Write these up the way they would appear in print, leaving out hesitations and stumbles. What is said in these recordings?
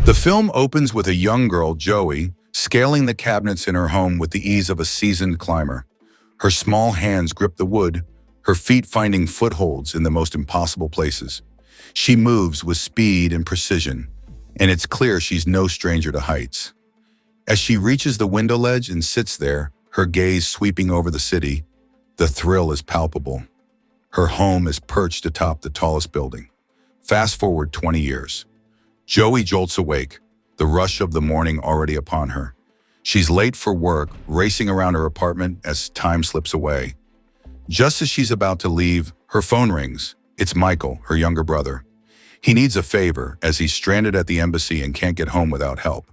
The film opens with a young girl, Joey, scaling the cabinets in her home with the ease of a seasoned climber. Her small hands grip the wood, her feet finding footholds in the most impossible places. She moves with speed and precision, and it's clear she's no stranger to heights. As she reaches the window ledge and sits there, her gaze sweeping over the city, the thrill is palpable. Her home is perched atop the tallest building. Fast forward 20 years. Joey jolts awake, the rush of the morning already upon her. She's late for work, racing around her apartment as time slips away. Just as she's about to leave, her phone rings. It's Michael, her younger brother. He needs a favor as he's stranded at the embassy and can't get home without help.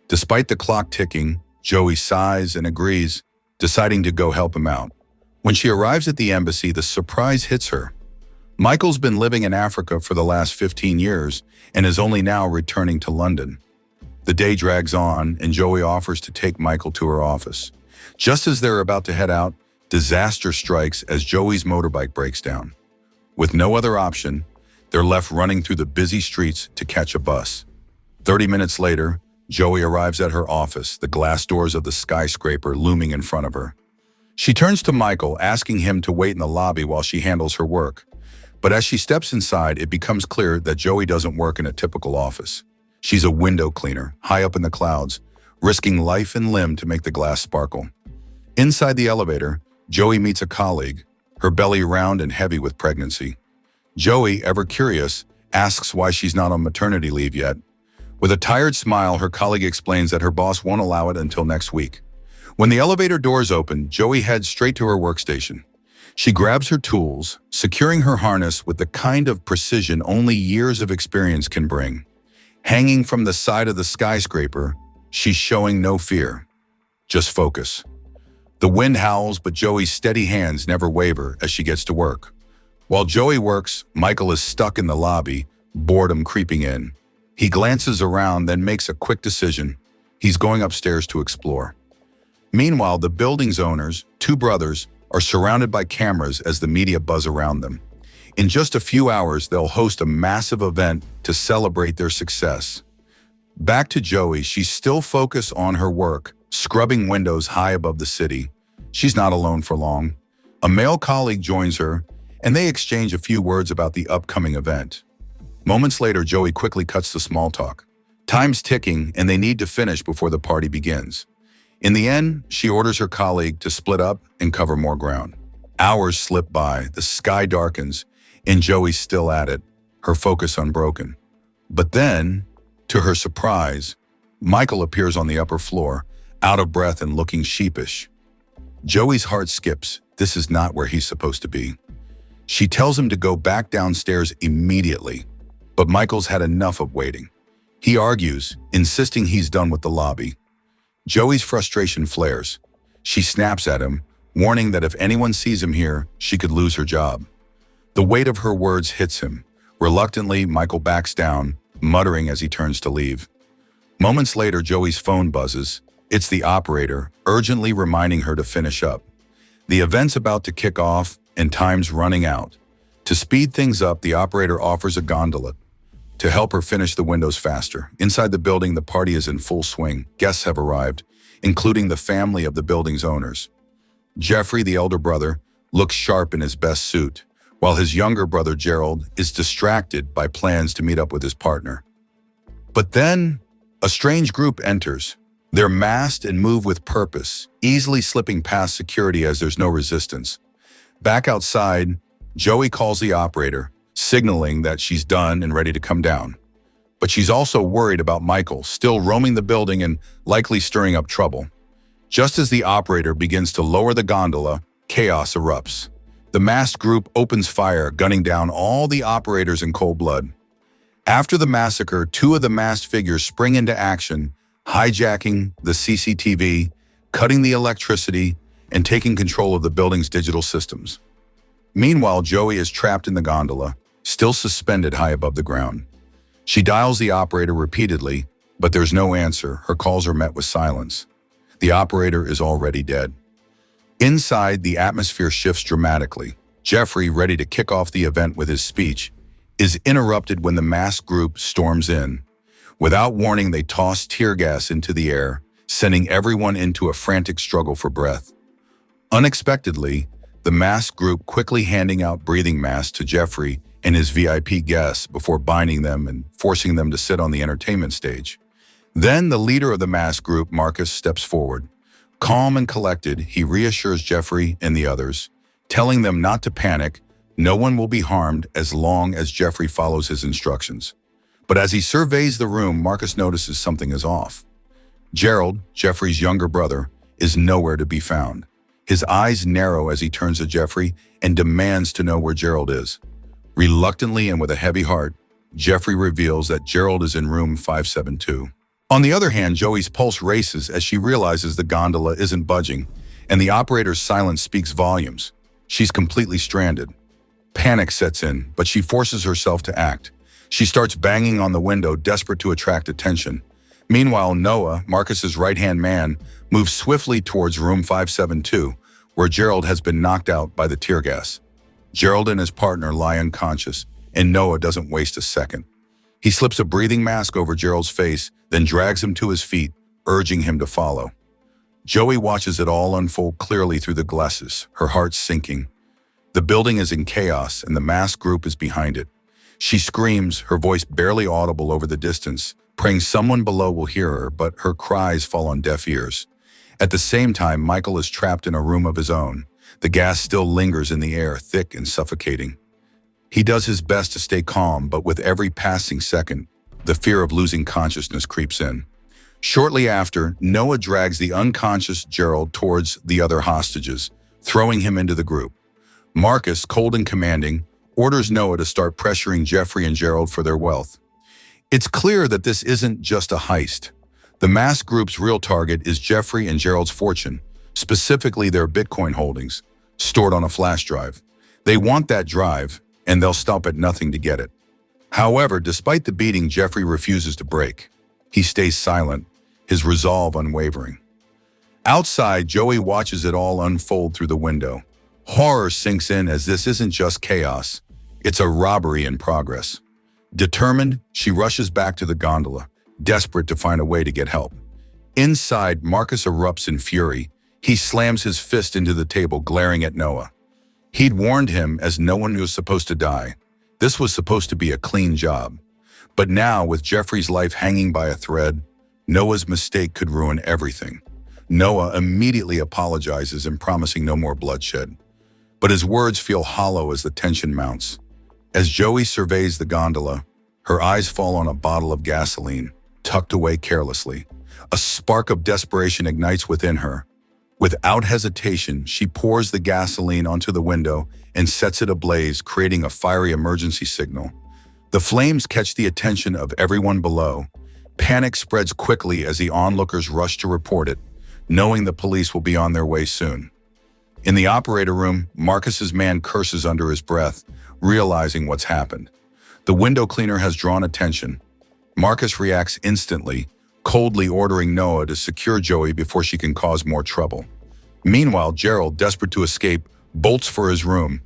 Despite the clock ticking, Joey sighs and agrees, deciding to go help him out. When she arrives at the embassy, the surprise hits her. Michael's been living in Africa for the last 15 years and is only now returning to London. The day drags on, and Joey offers to take Michael to her office. Just as they're about to head out, disaster strikes as Joey's motorbike breaks down. With no other option, they're left running through the busy streets to catch a bus. 30 minutes later, Joey arrives at her office, the glass doors of the skyscraper looming in front of her. She turns to Michael, asking him to wait in the lobby while she handles her work. But as she steps inside, it becomes clear that Joey doesn't work in a typical office. She's a window cleaner, high up in the clouds, risking life and limb to make the glass sparkle. Inside the elevator, Joey meets a colleague, her belly round and heavy with pregnancy. Joey, ever curious, asks why she's not on maternity leave yet. With a tired smile, her colleague explains that her boss won't allow it until next week. When the elevator doors open, Joey heads straight to her workstation. She grabs her tools, securing her harness with the kind of precision only years of experience can bring. Hanging from the side of the skyscraper, she's showing no fear, just focus. The wind howls, but Joey's steady hands never waver as she gets to work. While Joey works, Michael is stuck in the lobby, boredom creeping in. He glances around, then makes a quick decision. He's going upstairs to explore. Meanwhile, the building's owners, two brothers, are surrounded by cameras as the media buzz around them. In just a few hours, they'll host a massive event to celebrate their success. Back to Joey, she's still focused on her work, scrubbing windows high above the city. She's not alone for long. A male colleague joins her, and they exchange a few words about the upcoming event. Moments later, Joey quickly cuts the small talk. Time's ticking, and they need to finish before the party begins. In the end, she orders her colleague to split up and cover more ground. Hours slip by, the sky darkens, and Joey's still at it, her focus unbroken. But then, to her surprise, Michael appears on the upper floor, out of breath and looking sheepish. Joey's heart skips. This is not where he's supposed to be. She tells him to go back downstairs immediately, but Michael's had enough of waiting. He argues, insisting he's done with the lobby. Joey's frustration flares. She snaps at him, warning that if anyone sees him here, she could lose her job. The weight of her words hits him. Reluctantly, Michael backs down, muttering as he turns to leave. Moments later, Joey's phone buzzes. It's the operator, urgently reminding her to finish up. The event's about to kick off, and time's running out. To speed things up, the operator offers a gondola to help her finish the windows faster. Inside the building, the party is in full swing. Guests have arrived, including the family of the building's owners. Jeffrey, the elder brother, looks sharp in his best suit, while his younger brother, Gerald, is distracted by plans to meet up with his partner. But then, a strange group enters. They're masked and move with purpose, easily slipping past security as there's no resistance. Back outside, Joey calls the operator, signaling that she's done and ready to come down. But she's also worried about Michael, still roaming the building and likely stirring up trouble. Just as the operator begins to lower the gondola, chaos erupts. The masked group opens fire, gunning down all the operators in cold blood. After the massacre, two of the masked figures spring into action, hijacking the CCTV, cutting the electricity, and taking control of the building's digital systems. Meanwhile, Joey is trapped in the gondola, still suspended high above the ground. She dials the operator repeatedly, but there's no answer. Her calls are met with silence. The operator is already dead. Inside, the atmosphere shifts dramatically. Jeffrey, ready to kick off the event with his speech, is interrupted when the masked group storms in. Without warning, they toss tear gas into the air, sending everyone into a frantic struggle for breath. Unexpectedly, the masked group quickly handing out breathing masks to Jeffrey and his VIP guests before binding them and forcing them to sit on the entertainment stage. Then the leader of the masked group, Marcus, steps forward. Calm and collected, he reassures Jeffrey and the others, telling them not to panic. No one will be harmed as long as Jeffrey follows his instructions. But as he surveys the room, Marcus notices something is off. Gerald, Jeffrey's younger brother, is nowhere to be found. His eyes narrow as he turns to Jeffrey and demands to know where Gerald is. Reluctantly and with a heavy heart, Jeffrey reveals that Gerald is in room 572. On the other hand, Joey's pulse races as she realizes the gondola isn't budging, and the operator's silence speaks volumes. She's completely stranded. Panic sets in, but she forces herself to act. She starts banging on the window, desperate to attract attention. Meanwhile, Noah, Marcus's right-hand man, moves swiftly towards room 572, where Gerald has been knocked out by the tear gas. Gerald and his partner lie unconscious, and Noah doesn't waste a second. He slips a breathing mask over Gerald's face, then drags him to his feet, urging him to follow. Joey watches it all unfold clearly through the glasses, her heart sinking. The building is in chaos, and the masked group is behind it. She screams, her voice barely audible over the distance, praying someone below will hear her, but her cries fall on deaf ears. At the same time, Michael is trapped in a room of his own. The gas still lingers in the air, thick and suffocating. He does his best to stay calm, but with every passing second, the fear of losing consciousness creeps in. Shortly after, Noah drags the unconscious Gerald towards the other hostages, throwing him into the group. Marcus, cold and commanding, orders Noah to start pressuring Jeffrey and Gerald for their wealth. It's clear that this isn't just a heist. The masked group's real target is Jeffrey and Gerald's fortune, specifically their Bitcoin holdings, stored on a flash drive. They want that drive, and they'll stop at nothing to get it. However, despite the beating, Jeffrey refuses to break. He stays silent, his resolve unwavering. Outside, Joey watches it all unfold through the window. Horror sinks in as this isn't just chaos, it's a robbery in progress. Determined, she rushes back to the gondola, desperate to find a way to get help. Inside, Marcus erupts in fury. He slams his fist into the table, glaring at Noah. He'd warned him, as no one was supposed to die. This was supposed to be a clean job. But now, with Jeffrey's life hanging by a thread, Noah's mistake could ruin everything. Noah immediately apologizes and promising no more bloodshed. But his words feel hollow as the tension mounts. As Joey surveys the gondola, her eyes fall on a bottle of gasoline, tucked away carelessly. A spark of desperation ignites within her. Without hesitation, she pours the gasoline onto the window and sets it ablaze, creating a fiery emergency signal. The flames catch the attention of everyone below. Panic spreads quickly as the onlookers rush to report it, knowing the police will be on their way soon. In the operator room, Marcus's man curses under his breath, realizing what's happened. The window cleaner has drawn attention. Marcus reacts instantly, coldly ordering Noah to secure Joey before she can cause more trouble. Meanwhile, Gerald, desperate to escape, bolts for his room.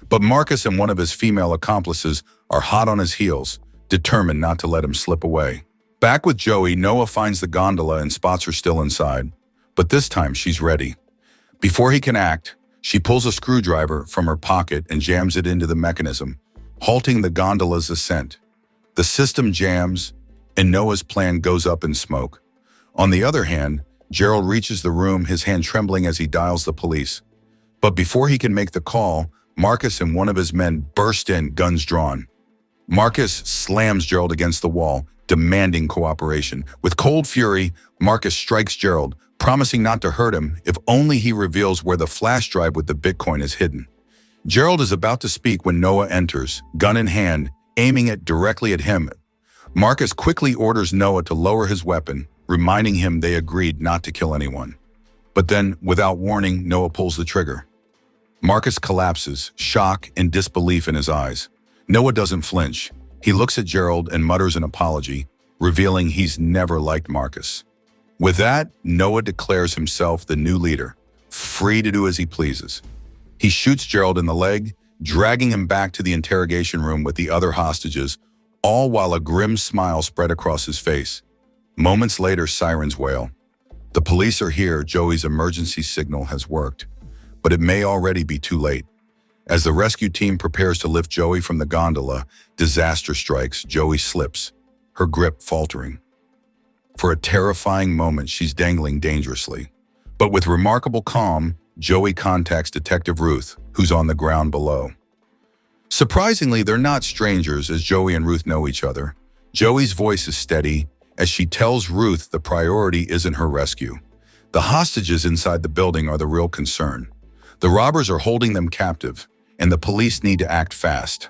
But Marcus and one of his female accomplices are hot on his heels, determined not to let him slip away. Back with Joey, Noah finds the gondola and spots her still inside. But this time, she's ready. Before he can act, she pulls a screwdriver from her pocket and jams it into the mechanism, halting the gondola's ascent. The system jams, and Noah's plan goes up in smoke. On the other hand, Gerald reaches the room, his hand trembling as he dials the police. But before he can make the call, Marcus and one of his men burst in, guns drawn. Marcus slams Gerald against the wall, demanding cooperation. With cold fury, Marcus strikes Gerald, promising not to hurt him if only he reveals where the flash drive with the Bitcoin is hidden. Gerald is about to speak when Noah enters, gun in hand, aiming it directly at him. Marcus quickly orders Noah to lower his weapon, reminding him they agreed not to kill anyone. But then, without warning, Noah pulls the trigger. Marcus collapses, shock and disbelief in his eyes. Noah doesn't flinch. He looks at Gerald and mutters an apology, revealing he's never liked Marcus. With that, Noah declares himself the new leader, free to do as he pleases. He shoots Gerald in the leg, dragging him back to the interrogation room with the other hostages, all while a grim smile spread across his face. Moments later, sirens wail. The police are here. Joey's emergency signal has worked, but it may already be too late. As the rescue team prepares to lift Joey from the gondola, disaster strikes. Joey slips, her grip faltering. For a terrifying moment, she's dangling dangerously. But with remarkable calm, Joey contacts Detective Ruth, who's on the ground below. Surprisingly, they're not strangers, as Joey and Ruth know each other. Joey's voice is steady as she tells Ruth the priority isn't her rescue. The hostages inside the building are the real concern. The robbers are holding them captive, and the police need to act fast.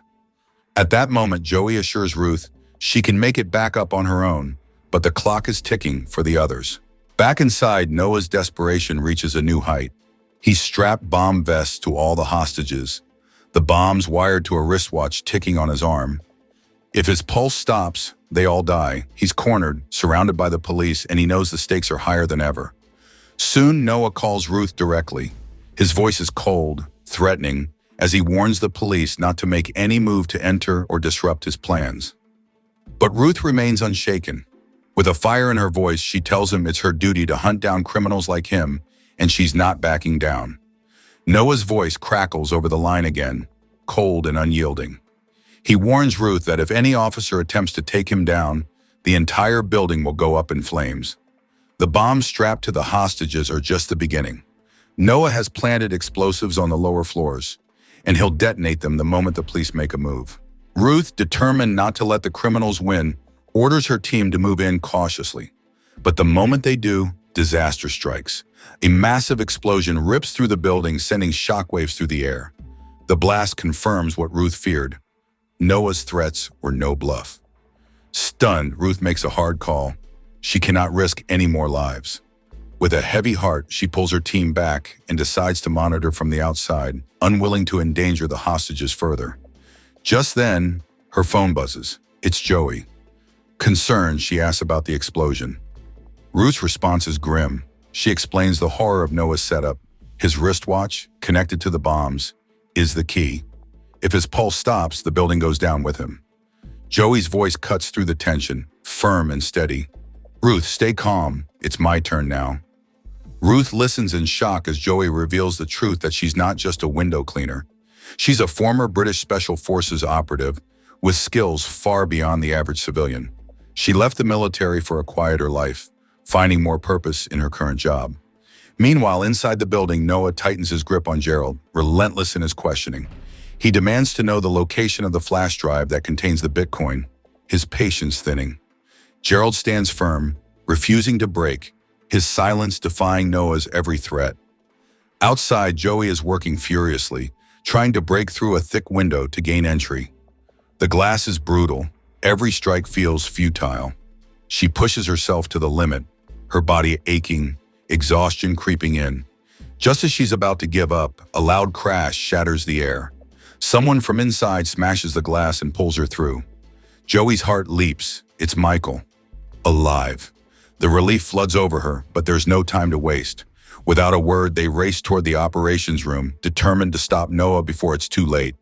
At that moment, Joey assures Ruth she can make it back up on her own, but the clock is ticking for the others. Back inside, Noah's desperation reaches a new height. He's strapped bomb vests to all the hostages, the bombs wired to a wristwatch ticking on his arm. If his pulse stops, they all die. He's cornered, surrounded by the police, and he knows the stakes are higher than ever. Soon, Noah calls Ruth directly. His voice is cold, threatening, as he warns the police not to make any move to enter or disrupt his plans. But Ruth remains unshaken. With a fire in her voice, she tells him it's her duty to hunt down criminals like him, and she's not backing down. Noah's voice crackles over the line again, cold and unyielding. He warns Ruth that if any officer attempts to take him down, the entire building will go up in flames. The bombs strapped to the hostages are just the beginning. Noah has planted explosives on the lower floors, and he'll detonate them the moment the police make a move. Ruth, determined not to let the criminals win, orders her team to move in cautiously. But the moment they do, disaster strikes. A massive explosion rips through the building, sending shockwaves through the air. The blast confirms what Ruth feared. Noah's threats were no bluff. Stunned, Ruth makes a hard call. She cannot risk any more lives. With a heavy heart, she pulls her team back and decides to monitor from the outside, unwilling to endanger the hostages further. Just then, her phone buzzes. It's Joey. Concerned, she asks about the explosion. Ruth's response is grim. She explains the horror of Noah's setup. His wristwatch, connected to the bombs, is the key. If his pulse stops, the building goes down with him. Joey's voice cuts through the tension, firm and steady. Ruth, stay calm. It's my turn now. Ruth listens in shock as Joey reveals the truth that she's not just a window cleaner. She's a former British Special Forces operative with skills far beyond the average civilian. She left the military for a quieter life, finding more purpose in her current job. Meanwhile, inside the building, Noah tightens his grip on Gerald, relentless in his questioning. He demands to know the location of the flash drive that contains the Bitcoin, his patience thinning. Gerald stands firm, refusing to break, his silence defying Noah's every threat. Outside, Joey is working furiously, trying to break through a thick window to gain entry. The glass is brutal. Every strike feels futile. She pushes herself to the limit, her body aching, exhaustion creeping in. Just as she's about to give up, a loud crash shatters the air. Someone from inside smashes the glass and pulls her through. Joey's heart leaps. It's Michael. Alive. The relief floods over her, but there's no time to waste. Without a word, they race toward the operations room, determined to stop Noah before it's too late.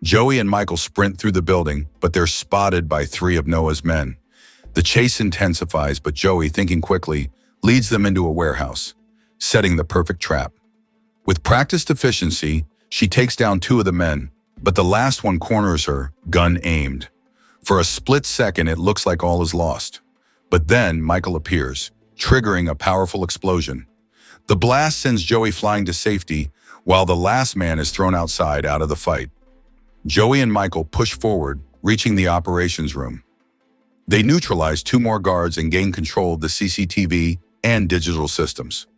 Joey and Michael sprint through the building, but they're spotted by 3 of Noah's men. The chase intensifies, but Joey, thinking quickly, leads them into a warehouse, setting the perfect trap. With practiced efficiency, she takes down 2 of the men, but the last one corners her, gun aimed. For a split second, it looks like all is lost. But then Michael appears, triggering a powerful explosion. The blast sends Joey flying to safety, while the last man is thrown outside out of the fight. Joey and Michael push forward, reaching the operations room. They neutralize 2 more guards and gain control of the CCTV and digital systems.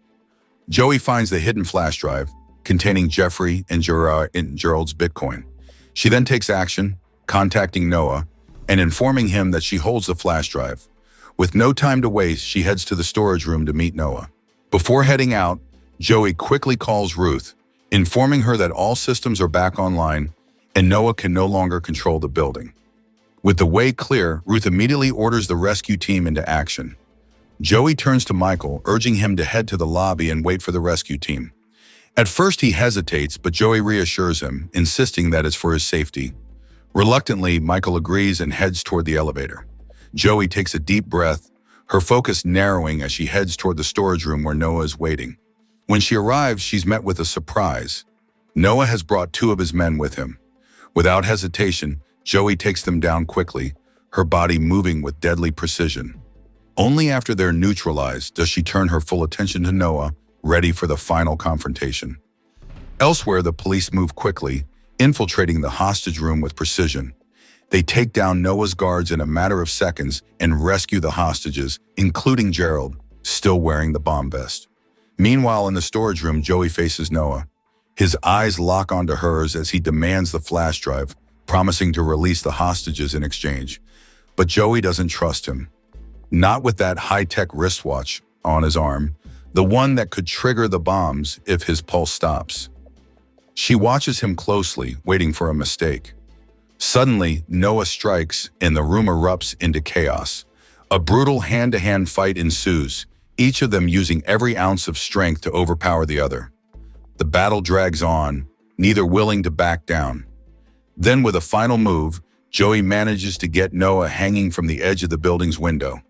Joey finds the hidden flash drive, containing Jeffrey and Gerald's Bitcoin. She then takes action, contacting Noah and informing him that she holds the flash drive. With no time to waste, she heads to the storage room to meet Noah. Before heading out, Joey quickly calls Ruth, informing her that all systems are back online and Noah can no longer control the building. With the way clear, Ruth immediately orders the rescue team into action. Joey turns to Michael, urging him to head to the lobby and wait for the rescue team. At first he hesitates, but Joey reassures him, insisting that it's for his safety. Reluctantly, Michael agrees and heads toward the elevator. Joey takes a deep breath, her focus narrowing as she heads toward the storage room where Noah is waiting. When she arrives, she's met with a surprise. Noah has brought two of his men with him. Without hesitation, Joey takes them down quickly, her body moving with deadly precision. Only after they're neutralized does she turn her full attention to Noah, ready for the final confrontation. Elsewhere, the police move quickly, infiltrating the hostage room with precision. They take down Noah's guards in a matter of seconds and rescue the hostages, including Gerald, still wearing the bomb vest. Meanwhile, in the storage room, Joey faces Noah. His eyes lock onto hers as he demands the flash drive, promising to release the hostages in exchange. But Joey doesn't trust him. Not with that high-tech wristwatch on his arm, the one that could trigger the bombs if his pulse stops. She watches him closely, waiting for a mistake. Suddenly, Noah strikes and the room erupts into chaos. A brutal hand-to-hand fight ensues, each of them using every ounce of strength to overpower the other. The battle drags on, neither willing to back down. Then with a final move, Joey manages to get Noah hanging from the edge of the building's window.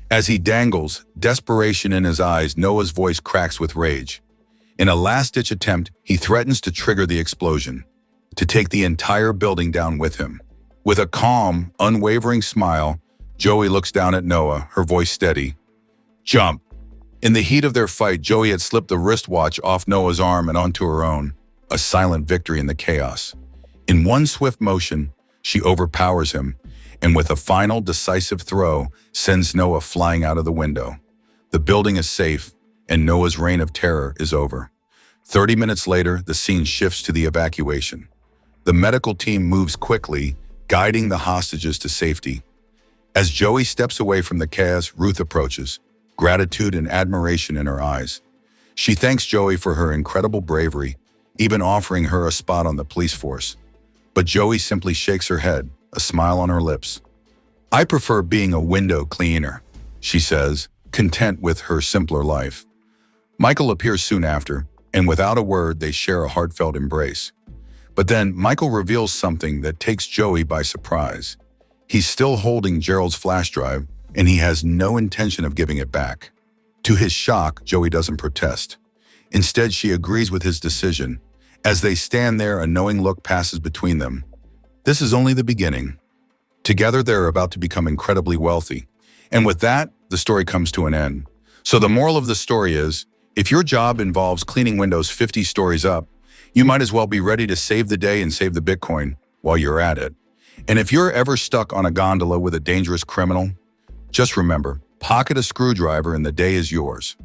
As he dangles, desperation in his eyes, Noah's voice cracks with rage. In a last-ditch attempt, he threatens to trigger the explosion, to take the entire building down with him. With a calm, unwavering smile, Joey looks down at Noah, her voice steady. "Jump!" In the heat of their fight, Joey had slipped the wristwatch off Noah's arm and onto her own, a silent victory in the chaos. In one swift motion, she overpowers him, and with a final decisive throw, sends Noah flying out of the window. The building is safe, and Noah's reign of terror is over. 30 minutes later, the scene shifts to the evacuation. The medical team moves quickly, guiding the hostages to safety. As Joey steps away from the chaos, Ruth approaches, gratitude and admiration in her eyes. She thanks Joey for her incredible bravery, even offering her a spot on the police force. But Joey simply shakes her head, a smile on her lips. "I prefer being a window cleaner," she says, content with her simpler life. Michael appears soon after, and without a word, they share a heartfelt embrace. But then Michael reveals something that takes Joey by surprise. He's still holding Gerald's flash drive, and he has no intention of giving it back. To his shock, Joey doesn't protest. Instead, she agrees with his decision. As they stand there, a knowing look passes between them. This is only the beginning. Together, they're about to become incredibly wealthy. And with that, the story comes to an end. So the moral of the story is, if your job involves cleaning windows 50 stories up, you might as well be ready to save the day and save the Bitcoin while you're at it. And if you're ever stuck on a gondola with a dangerous criminal, just remember, pocket a screwdriver and the day is yours.